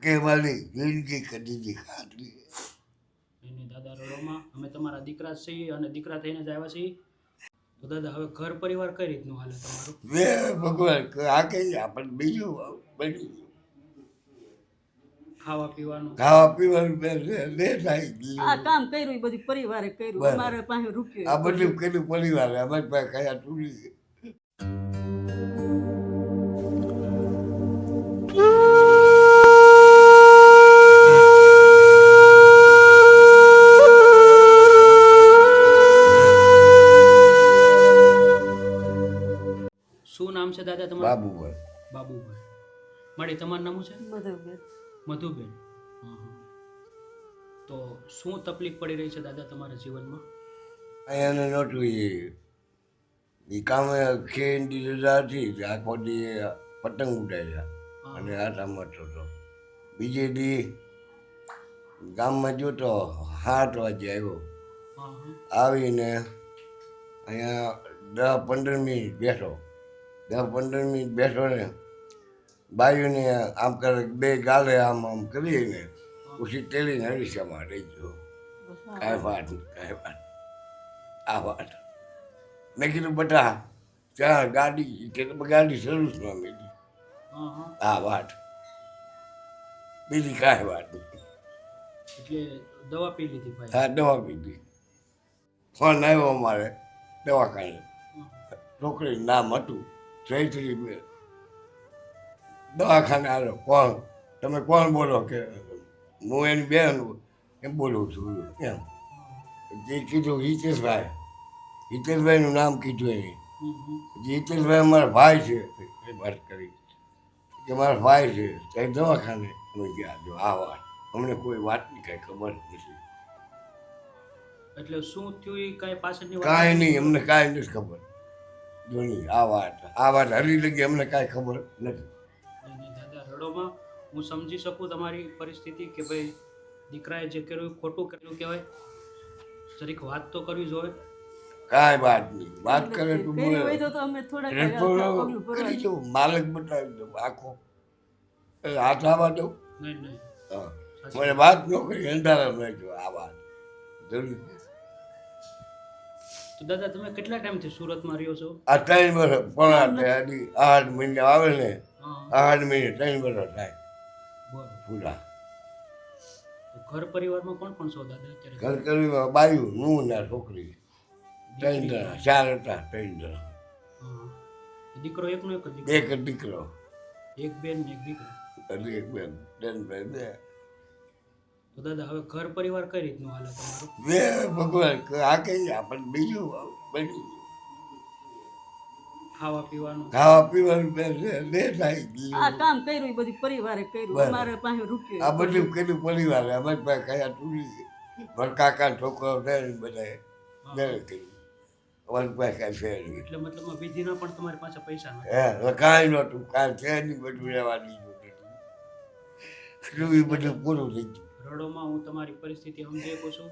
કે મારી જિંદગી કદી ખાતી નહીં દાદા રડોમાં અમે તમારા દીકરા છીએ અને દીકરા થઈને જ આવ્યા છીએ. તો દાદા હવે ઘર પરિવાર કઈ રીતનું હાલે તમારું? વે ભગવાન આ કઈ આપણને બીજું બની ખાવા પીવાનું ખાવા પીવાનું લે થાય આ કામ કર્યું એ બધું પરિવારે કર્યું. બરાબર. અમારે પાસે રૂપિયો આ બધું કર્યું પરિવારે અમારી પાસે કયા તૂટી શું નામ છે દાદા તમારું? બાબુભાઈ બાબુભાઈ. માડી તમારું નામ શું છે? મધુબેન. મધુબેન. હા હા. તો શું તકલીફ પડી રહી છે દાદા તમારા જીવનમાં? અહીંયા નહોતું એ કામે ખેંડી રજા હતી આખો દી પતંગ ઉડાડ્યા અને આટામાં હતો બીજે દી ગામમાં જોતો 7 વાગે આવ્યો હા હા. આવીને અહીંયા 10-15 મિનિટ બેઠો 10-15 મિનિટ બેઠો ને બાયુને આમ કરે બે ગાલે આમ આમ કરીને પછી તેલીને હરીસામાં રહી ગયો. કાંઈ વાત નહીં કાંઈ વાત આ વાત મેં કીધું બટા ત્યાં ગાડી સર્વિસમાં મેલી હા હા. આ વાત બીજી કાંઈ વાત નહીં. એટલે દવા પી લીધી ભાઈ? હા દવા પીધી. ફોન આવ્યો અમારે દવાખાને છોકરીનું નામ હતું જયશ્રી દવાખાને આવ્યો કોણ તમે કોણ બોલો કે હું એની બેન એમ બોલું છું એમ જે કીધું હિતેશભાઈનું નામ કીધું એને હિતેશભાઈ અમારા ભાઈ છે એ વાત કરી કે મારા ભાઈ છે ત્યાં દવાખાને અમે ગયા જો આ વાત અમને કોઈ વાતની કાંઈ ખબર નથી એટલે શું થયું એ કાંઈ પાછળની વાત? કાંઈ નહીં અમને કાંઈ નથી ખબર જોની આ વાત હરી લગી અમને કાંઈ ખબર નથી. નહીં, નહીં દાદા રડોમાં હું સમજી શકું તમારી પરિસ્થિતિ કે ભાઈ દીકરાએ જે કર્યું એ ખોટું કર્યું કહેવાય. જરીક વાત તો કરવી જોઈએ. કાંઈ વાત નહીં વાત કરે તો કર્યું હોય તો અમે થોડા પગલું ભરવા કરી દઉં માલક બતાવી દઉં આખો હાથ આવવા દઉં નહીં નહીં. હા. મને વાત ન કરી અંધારા નહીં જો આ વાત જરૂર તો દાદા તમે કેટલા ટાઈમથી સુરતમાં રહ્યો છો? આ 3 વર્ષ પણ હજી 8 મહિને આવે ને હા 8 મહિને 3 વર્ષ થાય બરોબર. પૂરા તો ઘર પરિવારમાં કોણ કોણ છો દાદા અત્યારે? ઘર કરીમાં બાયું હું ના છોકરી 3 જણા 4 હતા 3 જણા હા. દીકરો એકનો એક જ દીકરો? એક જ દીકરો એક બેન ને એક દીકરો. અને એક બેન બેન બે તો દાદા હવે ઘર પરિવાર કઈ રીતનું હાલે તમારું? વે ભગવાન આ કઈ આપણને બીજું બની ખાવા પીવાનું ખાવા પીવાનું લે થાય આ કામ કર્યું એ બધું પરિવારે કર્યું. બરાબર. અમારે પાસે રૂપિયો આ બધું કર્યું પરિવારે અમારી પાસે કયા તૂટી મારા કાકા છોકરાઓ છે ને બધાએ દરેક કર્યું અમારી પાસે કાંઈ છે નહીં એટલે મતલબમાં વિધિના પણ તમારી પાસે પૈસા નથી? હે કાંઈ નહોતું કાંઈ છે નહીં બધું રહેવા દીધું એટલું એ બધું પૂરું થઈ ગયું. રડોમાં હું તમારી પરિસ્થિતિ સમજી શકું છું,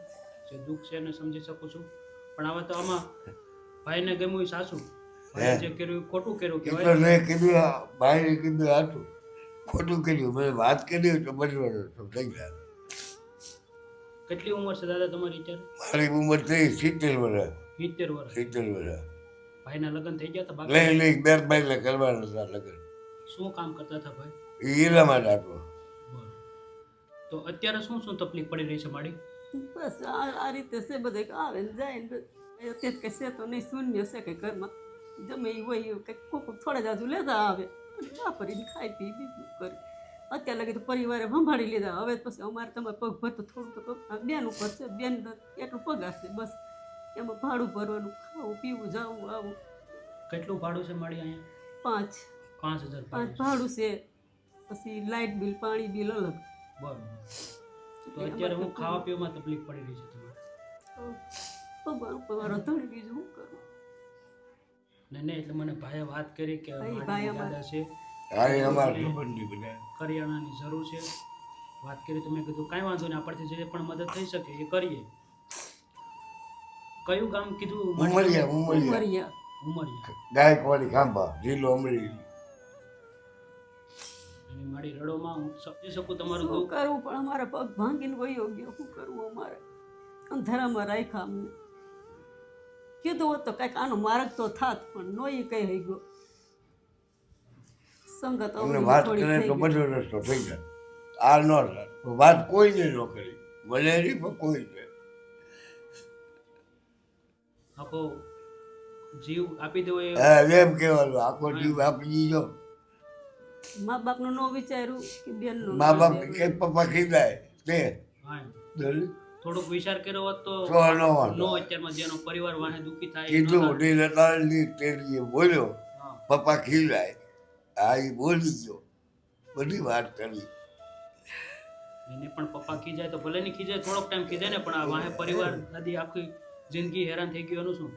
જે દુઃખ છે એને સમજી શકું છું, પણ હવે તો આમાં ભાઈને ગમ્યું એ સાચું, ભાઈએ જે કર્યું એ ખોટું કર્યું એટલે કહેવાય. મેં કીધું ભાઈને કીધું હતું ખોટું કર્યું મેં વાત કરી તો બધું થઈ ગયા. કેટલી ઉંમર છે દાદા તમારી અત્યારે? મારી ઉંમર થઈ 70 વર્ષ 70 વર્ષ. 70 વર્ષ ભાઈના લગ્ન થઈ ગયા હતા બાકી? લઈ લઈ બે બાઈને કરવાના હતા લગ્ન શું કામ કરતા હતા ભાઈ? એ હીરામાં જ હતો. બરોબર. તો અત્યારે શું શું તકલીફ પડી રહી છે માડી? બસ આ રીતે છે બધે આવે ને જાય ને અત્યારે કંઈ છે તો નહીં શૂન્ય છે કે ઘરમાં જમે એ હોય એવું કંઈક કોક થોડા જાજુ લેતા આવે અને વાપરીને ખાઈ પી બીજું કરે. અત્યારે લગી તો પરિવારે સંભાળી લીધા. હવે પછી અમારે તમારે પગ ભરતું થોડું તો બેન ઉપર છે, બેન એટલું પગાર છે બસ એમાં ભાડું ભરવાનું ખાવું પીવું જવું આવું. કેટલું ભાડું છે માડી અહીંયા? 5 5,000 ભાડું છે, પછી લાઇટ બિલ પાણી બિલ અલગ. બરોબર. તો અત્યારે હું ખાવા પીવામાં તકલીફ પડી રહી છે તમારે? પગાર ઉપર વાળો ધણી બીજું શું કરું. નહીં નહીં, એટલે મને ભાઈએ વાત કરી કે ભાઈ માડીની અમારે- દાદા છે, આ અમારા સંબંધી બધા કરિયાણાની જરૂર છે. વાત કરી તો મેં કીધું કાંઈ વાંધો નહીં, આપણથી જે પણ મદદ થઈ શકે એ કરીએ. કયું ગામ કીધું? ઉમરિયા ઉમરિયા. ઉમરિયા. ગાયકવાડી ખાંભા જિલ્લો અમરેલી. એની મારી રડોમાં હું સમજી શકું તમારું શું દુઃખ. કરવું પણ અમારા પગ ભાંગીને વયો ગયો. શું કરવું અમારે? અંધારામાં રાખ્યા અમને. કીધું હોત તો કંઈક આનો માર્ગ તો થાત, પણ નોઈ કઈ થઈ ગયો. સંગત અમને અવળી વાત થોડી કરે થઈ તો ગઈ. બધો રસ્તો થઈ જાય. આ ન થાય તો વાત કોઈને ન કરી વલેરી પણ કોઈ નહીં. આખો જીવ આપી દેવો એ હા એમ કહેવાનું આખો જીવ આપી દીધો. મા બાપનું ન વિચાર્યું કે બેનનું મા બાપ કે પપ્પા ખીજાય તે હા, દલી થોડોક વિચાર કર્યો હોત તો તો ન વાંધો. નો અત્યારમાં જેનો પરિવાર વાહે દુઃખી થાય એ ન કીધું થાય. ઉડી રતાળી તે બોલ્યો હા, પપ્પા ખીજાય. આ એ બોલી ગયો બધી વાત કરી. એને પણ પપ્પા ખીજાય તો ભલે નહીં ખીજાય, થોડોક ટાઈમ ખીજાય ને, પણ આ વાહે પરિવાર દાદી આખી જિંદગી હેરાન થઈ ગયું એનું શું?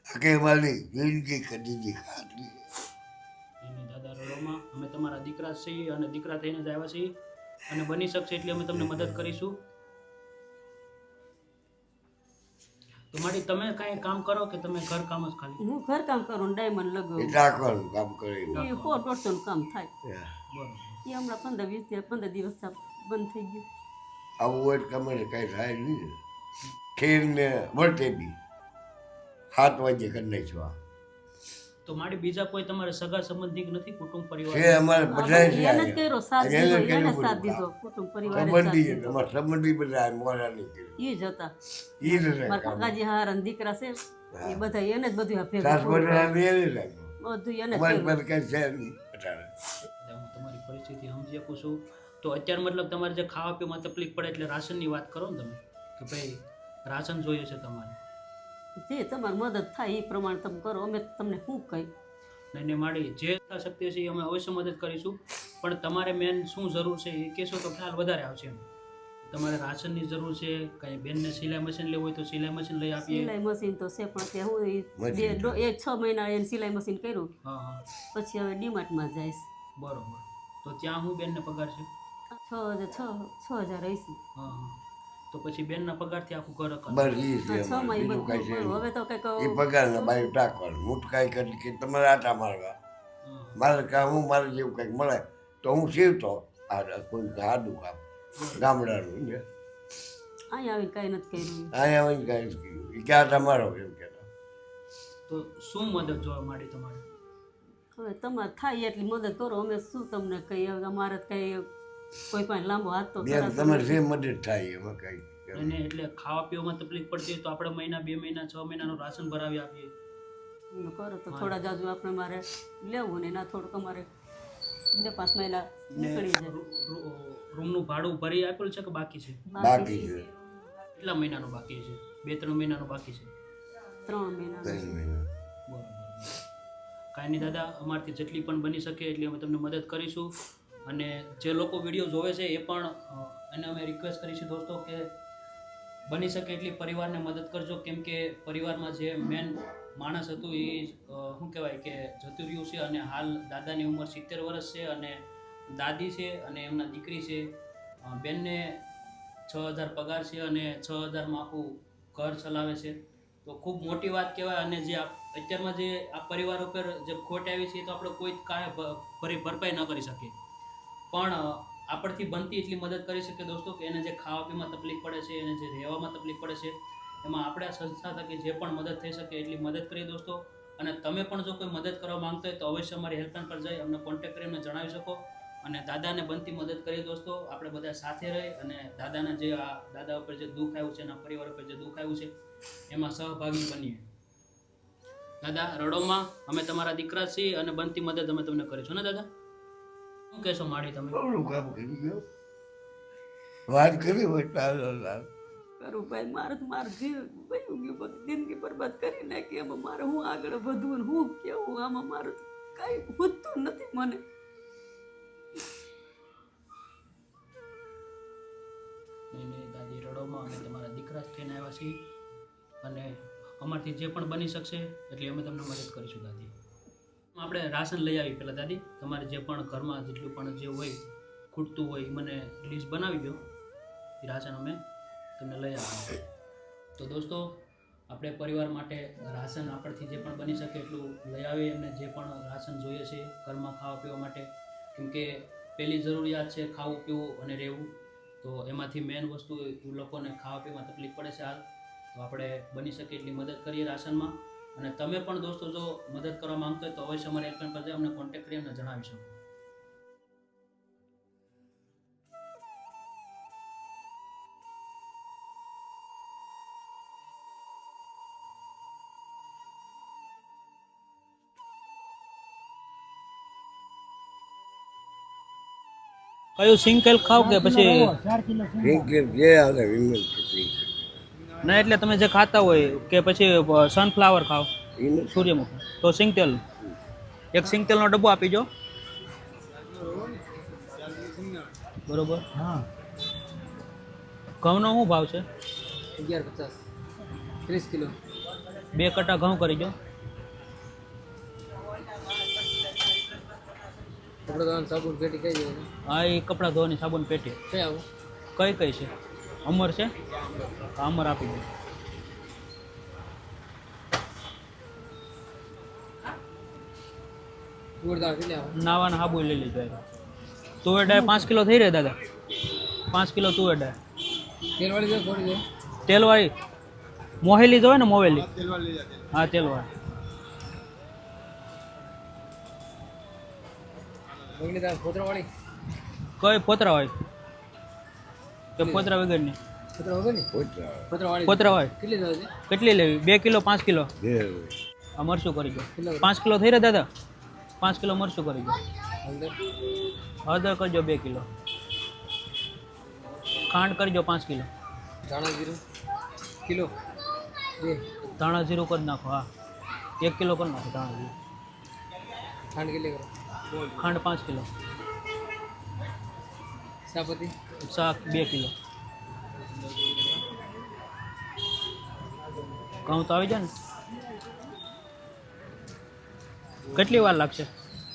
આખે મારી જિંદગી કદી ખાતી. એની દાદા રડોમાં અમે તમારા દીકરા છીએ અને દીકરા થઈને જ આવ્યા છીએ, અને બની શકશે એટલી અમે તમને મદદ કરીશું. તો મારી તમે કાંઈ કામ કરો કે તમે ઘર કામ જ ખાલી? હું ઘરકામ કરું, ડાયમંડ એ લગાવું, ટાંકવાનું કામ કરે એ 100-150 કામ થાય. બરોબર. એ હમણાં 15 દિવસ બંધ થઈ ગયું. આવું હોય તો અમારે કાંઈ થાય નહીં. ખીર ને વળતેબી 7 વાગે કરી નાખવા તો મારી બીજા કોઈ તમારે સગા સંબંધી નથી, કુટુંબ પરિવાર? છે અમારે બધા છે એને જ કર્યો, સાથ એને દીધો, કર્યું એને બધું સાથ કામ. દીધો, કુટુંબ પરિવારે સાથ સંબંધી દીધો. અમારા સંબંધી બધા મોરા નહીં કર્યું. ઈ જ હતા ઈ જ રહે મારા કામ. કાકાજી હારા દીકરા છે, એ બધા એને જ બધું આ ભેગું સાસ પૂરું બધા પાડ્યું. એને લાગ્યું. બધું એને જ અમારી કર્યું. પાસે કાંઈ છે નહીં અત્યારે. એટલે હું તમારી પરિસ્થિતિ સમજી શકું છું. તો અત્યારે મતલબ તમારે જે ખાવા પીવામાં તકલીફ પડે એટલે રાશનની વાત કરો ને તમે, કે ભાઈ રાશન જોઈએ છે તમારે. જે તમારી મદદ થાય એ પ્રમાણે તમે કરો, અમે તમને શું કહી. ને મારી જે શક્તિ છે એ અમે અવશ્ય મદદ કરીશું, પણ તમારે મેન શું જરૂર છે એ કહેશો તો ખ્યાલ વધારે આવશે. એમ તમારે રાશનની જરૂર છે, કંઈ બેનને સિલાઈ મશીન લેવું હોય તો સિલાઈ મશીન લઈ આપીએ. સિલાઈ મશીન તો છે, પણ તે હું મશીન તો. 6 મહિના એને સિલાઈ મશીન કર્યું, હા હા, પછી હવે ડીમાર્ટમાં જઈશ. બરોબર. તો ત્યાં હું બેનને પગાર છે? 6,000 રહીશું. હા હા, તો પછી બેનના પગારથી આખું ઘર કરે. બસ ઈ છે હા, 6 અમારે. માં બીજું કાંઈ છે નહીં. હવે તો કંઈક એ પગારના બાયું ટાંકવાનું હું કાંઈ કરી કે તમારે આટા મારવા હા, મારે કામ હું મારે જેવું કંઈક મળે તો હું સીવતો આ કોઈ સાદું કામ ગામડાનું ને અહીંયા આવીને કાંઈ નથી કર્યું. અહીંયા આવીને કાંઈ જ કર્યું એ ક્યાં તમારો એમ કહેતા. તો શું મદદ જોવા માંડી તમારે? હવે તમારે થાય એટલી મદદ કરો, અમે શું તમને કહીએ. હવે અમારે કંઈ કોઈ પાસે લાંબો હાથ તો બેન ખરા તમારે જે મદદ થાય એમાં કાંઈ અને એટલે ખાવા પીવામાં તકલીફ પડતી હોય તો આપણે મહિના 2 મહિના 6 મહિનાનું રાશન ભરાવી આપીએ. એમ કરો તો થોડા જાજુ આપણે મારે લેવું ને ના થોડુંક અમારે 2-5 મહિના નીકળી જાય. રૂમનું ભાડું ભરી આપેલું છે કે બાકી છે? બાકી છે કેટલા મહિનાનું બાકી છે? 2-3 મહિનાનું બાકી છે. 3 મહિના. 3 મહિના. બરોબર. કાંઈ નહીં દાદા, અમારથી જેટલી પણ બની શકે એટલી અમે તમને મદદ કરીશું. અને જે લોકો વિડીયો જોવે છે એ પણ એને અમે રિક્વેસ્ટ કરીશું દોસ્તો કે બની શકે એટલી પરિવારને મદદ કરજો, કેમ કે પરિવારમાં જે મેન માણસ હતું એ શું કહેવાય કે જતું રહ્યું છે, અને હાલ દાદાની ઉંમર 70 વર્ષ છે, અને દાદી છે અને એમના દીકરી છે. બેનને 6,000 પગાર છે અને 6,000માં આખું ઘર ચલાવે છે. તો ખૂબ મોટી વાત કહેવાય. અને જે અત્યારમાં જે આ પરિવાર ઉપર જે ખોટ આવી છે એ તો આપણે કોઈ કાંઈ ભરપાઈ ન કરી શકીએ, પણ આપણથી બનતી એટલી મદદ કરી શકીએ દોસ્તો કે એને જે ખાવા પીવામાં તકલીફ પડે છે, એને જે રહેવામાં તકલીફ પડે છે, એમાં આપણે આ સંસ્થા થકી જે પણ મદદ થઈ શકે એટલી મદદ કરીએ દોસ્તો. અને તમે પણ જો કોઈ મદદ કરવા માંગતા હોય તો અવશ્ય અમારી હેલ્પલાઇન પર જઈ અમને કોન્ટેક્ટ કરી અમને જણાવી શકો, અને દાદાને બનતી મદદ કરીએ દોસ્તો. આપણે બધા સાથે રહી અને દાદાના જે આ દાદા ઉપર જે દુઃખ આવ્યું છે, એના પરિવાર ઉપર જે દુઃખ આવ્યું છે એમાં સહભાગી બનીએ. દાદા રડોમાં અમે તમારા દીકરા છીએ અને બનતી મદદ અમે તમને કરીશું ને દાદા? શું કહેશો માડી તમે? બહુ કામ કરી ગયો વાત કરી હોય તાર કરું ભાઈ, મારું જીવ વયું ગયું, બધી જિંદગી બરબાદ કરી નાખી. આમાં મારે હું આગળ વધવું ને હું કેવું, આમાં મારું કાંઈ પૂછતું નથી મને. નહીં દાદી રડોમાં અમે તમારા દીકરા જ થઈને આવ્યા છીએ, અને અમારથી જે પણ બની શકશે એટલી અમે તમને મદદ કરીશું દાદી. આપણે રાશન લઈ આવી પહેલાં દાદી, તમારે જે પણ ઘરમાં જેટલું પણ જે હોય ખૂટતું હોય એ મને લિસ્ટ બનાવી દો, એ રાશન અમે તમને લઈ આવીએ. તો દોસ્તો આપણે પરિવાર માટે રાશન આપણથી જે પણ બની શકે એટલું લઈ આવીએ, એમને જે પણ રાશન જોઈએ છે ઘરમાં ખાવા પીવા માટે, કેમકે પહેલી જરૂરિયાત છે ખાવું પીવું અને રહેવું. તો એમાંથી મેઇન વસ્તુ એ લોકોને ખાવા પીવામાં તકલીફ પડે છે હાલ. તો આપણે બની શકે એટલી મદદ કરીએ રાશનમાં. અને તમે પણ દોસ્તો જો મદદ કરવા માંગતો હોય તો અવશ્ય અમારે હેલ્પલાઇન પર અમને કોન્ટેક્ટ કરી અમને જણાવી શકો. કયું સિંગલ ખાવ કે પછી સિંગલ જે આવે વિમલ સિંગલ ના, એટલે તમે જે ખાતા હોય કે પછી સનફ્લાવર ખાવ, એને સૂર્યમુખી, તો સિંગતેલ એક સિંગતેલનો ડબ્બો આપી જો. બરોબર. હા ઘઉંનો શું ભાવ છે? 11.50 30 કિલો 2 કટા ઘઉં કરી જો. કપડા ધોવાનું સાબુન પેટી કઈ જાય હા, એ કપડાં ધોવાની સાબુન પેટી કઈ આવું કઈ કઈ છે? અમર છે? હા, અમર આપી દો. જોરદાર કેટલી આવું નાવાના સાબુ લઈ લેજો. તુવેર ડાળ 5 કિલો થઈ રહે દાદા? 5 કિલો તુવેર ડાળ. તેલવાળી જાય થોડી જાય તેલવાળી મોહેલી જોવે ને, મોવેલી? હા, તેલવાળી. મગની દાળ ફોતરાવાળી કઈ પોતરા હોય કે પોતરા વગરની? ફોતરા વગર ની પોચા ફોતરાવાળી પોતરા હોય. કેટલી દાળ છે કેટલી લેવી? 2 કિલો 5 કિલો? જે આ મરચું કરી દો. કેટલા 5 કિલો થઈ રહ્યા દાદા? 5 કિલો મરચું કરી દો. હળદર હળદર કરજો 2 કિલો. ખાંડ કરજો 5 કિલો. ધાણા જીરું કિલો 2 ધાણા જીરું કરી નાખો. હા, 1 કિલો કરી નાખો ધાણા જીરું. ખાંડ કેટલી કરો ખાંડ 5 કિલો. સાપતી શાક 2 કિલો. ઘઉં તો આવી જાય ને? કેટલી વાર લાગશે?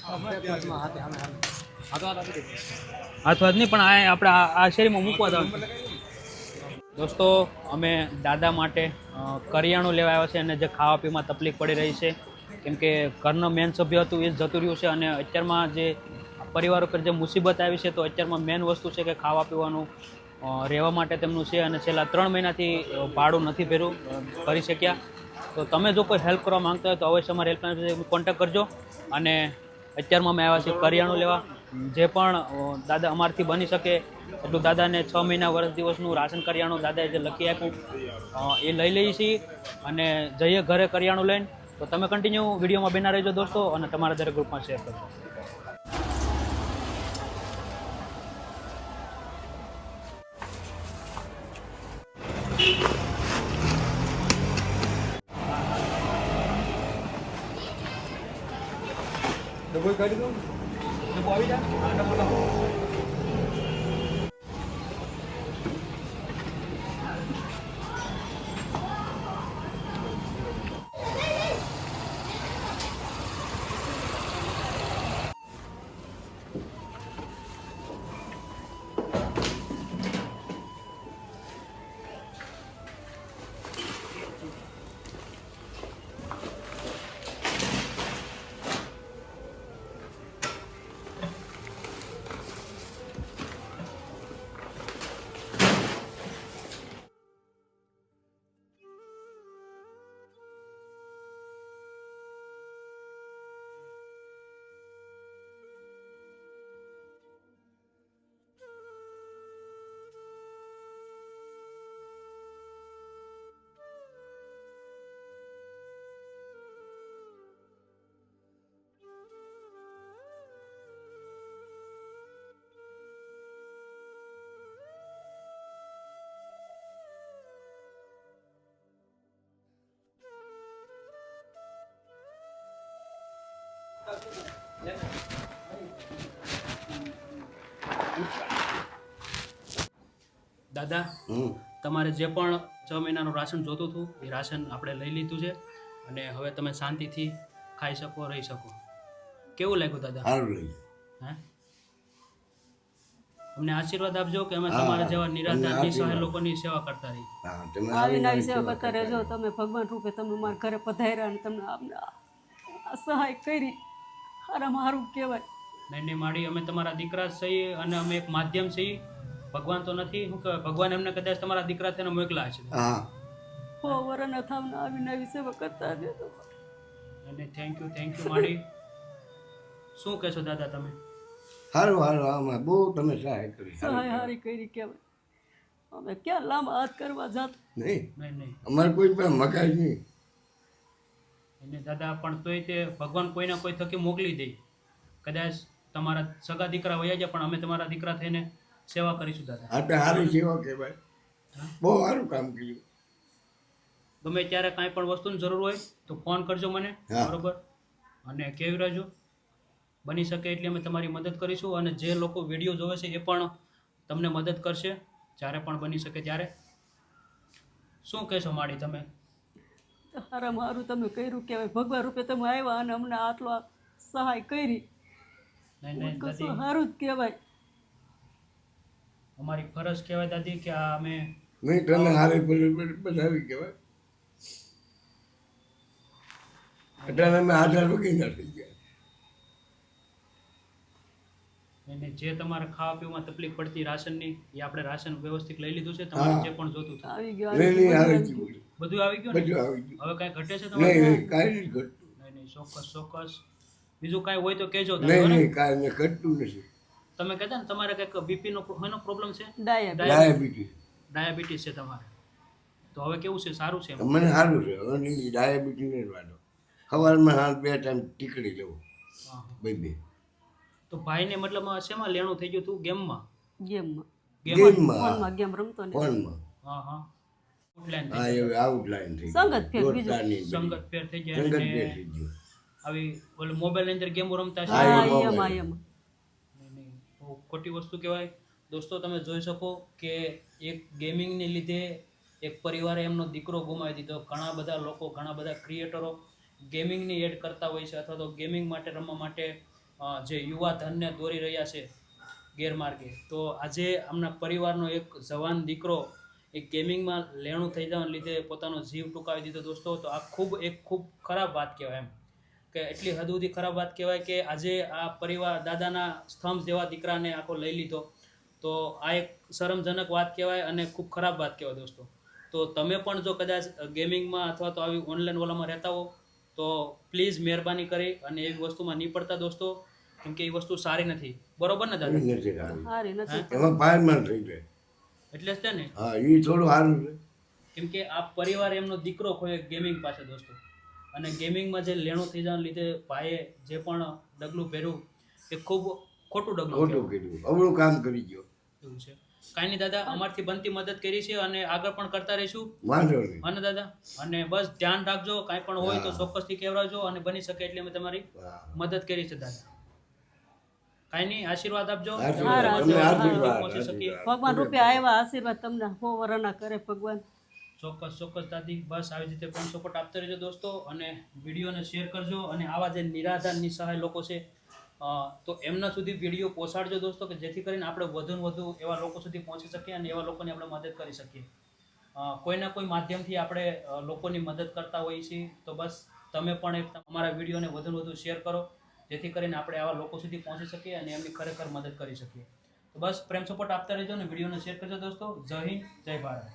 હાથે હાથે હાથો હાથ આપી દે હાથ નહીં, પણ આપણે આ શેરીમાં મૂકવા દો. દોસ્તો, અમે દાદા માટે કરિયાણું લેવા આવ્યા છે અને જે ખાવા પીવામાં તકલીફ પડી રહી છે, કેમ કે ઘરનો મેન સભ્ય હતું એ જ જતું રહ્યું છે. અને અત્યારમાં જે પરિવાર ઉપર જે મુસીબત આવી છે, તો અત્યારમાં મેન વસ્તુ છે કે ખાવા પીવાનું રહેવા માટે તેમનું છે. અને છેલ્લા 3 મહિનાથી ભાડું નથી ભરી શક્યા. તો તમે જો કોઈ હેલ્પ કરવા માંગતા હોય તો અવશ્ય અમારા હેલ્પલાઇન કોન્ટેક્ટ કરજો. અને અત્યારમાં અમે આવ્યા છીએ કરિયાણું લેવા. જે પણ દાદા અમારથી બની શકે એટલું દાદાને 6 મહિના વર્ષ દિવસનું રાશન કરિયાણું દાદાએ જે લખી આપ્યું એ લઈ લઈએ છીએ અને જઈએ ઘરે કરિયાણું લઈને. તો તમે કન્ટિન્યુ વિડીયોમાં બના રહેજો દોસ્તો, અને તમારા દરેક ગ્રુપમાં શેર કરજો. ડબલ કાઢી દઉં ડબ્બો આવી જાય? હા, ડબ્બો લાવો. દાદા, તમારે જે પણ 6 મહિનાનું રાશન જોતું હતું એ રાશન આપણે લઈ લીધું છે અને હવે તમે શાંતિથી ખાઈ શકો, રહી શકો. કેવું લાગ્યું દાદા? સારું લઈ હે? અમને આશીર્વાદ આપજો કે અમે હા, તમારા જેવા નિરાધાર અમને નિસહાય આશીર્વાદ. લોકોની સેવા કરતા રહીએ. હા તમે આવીને આવી સેવા કરતા રહેજો. તમે ભગવાન રૂપે તમે મારા ઘરે પધાર્યા અને તમને આ સહાય કરી. સારામાં સારું કહેવાય. નહીં નહીં માડી, અમે તમારા દીકરા જ છીએ અને અમે એક માધ્યમ છીએ, ભગવાન તો નથી. શું કહેવાય, ભગવાન એમને કદાચ તમારા દીકરા થઈને મોકલા છે. હા 100 વર્ષના થાવને આવીને આવી સેવા કરતા રહેજો. અને થેન્ક યુ માડી. શું કહેશો દાદા તમે? સારું સારું, આમાં બહુ તમે સહાય કરી. સહાય હારી કરી કહેવાય. અમે ક્યાં લાંબા હાથ કરવા જાત. નહીં નહીં અમારે કોઈ પણ મકાઈ નહીં. અને દાદા પણ તોય તે ભગવાન કોઈના કોઈ થકી મોકલી દે. કદાચ તમારા સગા દીકરા વયા જાય પણ અમે તમારા દીકરા થઈને સેવા કરીશું દાદા. આપણે સારી સેવા કહેવાય, બહુ સારું કામ કર્યું. ગમે ત્યારે કાંઈ પણ વસ્તુની જરૂર હોય તો ફોન કરજો મને, હા. બરોબર? અને કહેવી રહેજો, બની શકે એટલી અમે તમારી મદદ કરીશું. અને જે લોકો વિડીયો જોવે છે એ પણ તમને મદદ કરશે જ્યારે પણ બની શકે ત્યારે. શું કહેશો માડી તમે? હારામાં હારું તમે કર્યું કહેવાય. ભગવાન રૂપે તમે આવ્યા અને અમને આટલો સહાય કરી. નહીં નહીં કશું દાદી, સારું જ કહેવાય. અમારી ફરજ કહેવાય દાદી કે આ અમે નહીં તમે સારી બનાવી કહેવાય. અત્યારે અમે 8,000 વગી થઈ ગયા. એને જે તમારે ખાવા પીવામાં તકલીફ પડતી રાશનની એ આપણે રાશન વ્યવસ્થિત લઈ લીધું છે. તમારે જે પણ જોતું હતું આવી ગયો નહીં નહીં આવી ગયું બધું. બધું આવી ગયું ને? બધું આવી ગયું. હવે કાંઈ ઘટે છે નહીં તમારે? નહીં કાંઈ નહીં ઘટતું. નહીં ચોક્કસ. બીજું કાંઈ હોય તો કહેજો. નહીં નહીં કાંઈ નહીં ઘટતું નથી. તમે કહેતા ને તમારે કંઈક બીપીનો એનો પ્રોબ્લેમ છે, ડાયાબિટીસ ડાયાબિટીસ છે તમારે, તો હવે કેવું છે? સારું છે? મને સારું છે. હવે નહીં ડાયાબિટીસ નહીં વાંધો. સવારમાં હાલ 2 ટાઈમ ટીકડી લેવું, હા. બે. તો ભાઈને મતલબ શેમાં લેણું થઈ ગયું હતું? ગેમમાં? ગેમમાં ગેમમાં ફોનમાં ગેમ રમતો ને ફોનમાં. હા આઉટલાઈન હા એવી આઉટલાઈન થઈ ગઈ. સંગત ફેર બીજું. જોરદારની બધી. સંગત ફેર થઈ જાય સંગત અને ફેર થઈ ગયું. આવી ઓલું મોબાઈલની અંદર ગેમો રમતા છે. હા, હા એ એમાં મોબાઈલ. એમાં નહીં, બહુ ખોટી વસ્તુ કહેવાય. દોસ્તો તમે જોઈ શકો કે એક ગેમિંગને લીધે એક પરિવારે એમનો દીકરો ગુમાવી દીધો. ઘણા બધા લોકો, ઘણા બધા ક્રિએટરો ગેમિંગની એડ કરતા હોય છે અથવા તો ગેમિંગ માટે રમવા માટે જે યુવા ધનને દોરી રહ્યા છે ગેરમાર્ગે. તો આજે આમના પરિવારનો એક જવાન દીકરો એક ગેમિંગમાં લેણું થઈ જવાને લીધે પોતાનો જીવ ટૂંકાવી દીધો. દોસ્તો તો આ ખૂબ ખરાબ વાત કહેવાય. એમ કે એટલી હદ સુધી ખરાબ વાત કહેવાય કે આજે આ પરિવાર દાદાના સ્તંભ જેવા દીકરાને આખો લઈ લીધો. તો આ એક શરમજનક વાત કહેવાય અને ખૂબ ખરાબ વાત કહેવાય દોસ્તો. તો તમે પણ જો કદાચ ગેમિંગમાં અથવા તો આવી ઓનલાઈન ઓલામાં રહેતા હો તો પ્લીઝ મહેરબાની કરી અને એવી વસ્તુમાં નહીં પડતા દોસ્તો, કેમ કે એ વસ્તુ સારી નથી. બરોબર ને દાદા? નથી સારું. હારી નથી. એમાં ફાયરમાન થઈ જાય. એટલે જ છે ને, હા એ થોડું સારું છે. કેમ કે આ પરિવાર એમનો દીકરો ખોયો ગેમિંગ પાસે દોસ્તો. અને ગેમિંગમાં જે લેણું થઈ જવાને લીધે ભાઈએ જે પણ ડગલું ભર્યું એ ખૂબ ખોટું ડગલું ખોટું કહેવાય. કર્યું, અવળું કામ કરી ગયો. એવું છે. કાંઈ નહીં દાદા, અમારથી બનતી મદદ કરી છે અને આગળ પણ કરતા રહીશું. વાંધો નહીં. અને દાદા, અને બસ ધ્યાન રાખજો, કાંઈ પણ હોય તો હા. ચોક્કસથી કહેવડાવજો અને બની શકે એટલે અમે તમારી હા. મદદ કરી છે દાદા. કાંઈ નહીં, આશીર્વાદ આપજો. આશીર્વાદ. હા, તમને આશીર્વાદ. આશીર્વાદ. પહોંચી શકીએ. ભગવાન રૂપે આવ્યા આશીર્વાદ તમને 100 વર્ષના કરે ભગવાન. ચોક્કસ દાદી, બસ આવી રીતે પણ સપોર્ટ આપતા રહેજો દોસ્તો. અને વિડીયોને શેર કરજો અને આવા જે નિરાધાર નિસહાય લોકો છે તો એમના સુધી વિડીયો પહોંચાડજો દોસ્તો, કે જેથી કરીને આપણે વધુ ને વધુ એવા લોકો સુધી પહોંચી શકીએ અને એવા લોકોની આપણે મદદ કરી શકીએ. કોઈના કોઈ માધ્યમથી આપણે લોકોની મદદ કરતા હોઈએ છીએ. તો બસ તમે પણ એક અમારા વિડીયોને વધુ ને વધુ શેર કરો, જેથી કરીને આપણે આવા લોકો સુધી પહોંચી શકીએ અને એમની ખરેખર મદદ કરી શકીએ. તો બસ પ્રેમ સપોર્ટ આપતા રહેજો અને વિડીયોને શેર કરજો દોસ્તો. જય હિન્દ, જય ભારત.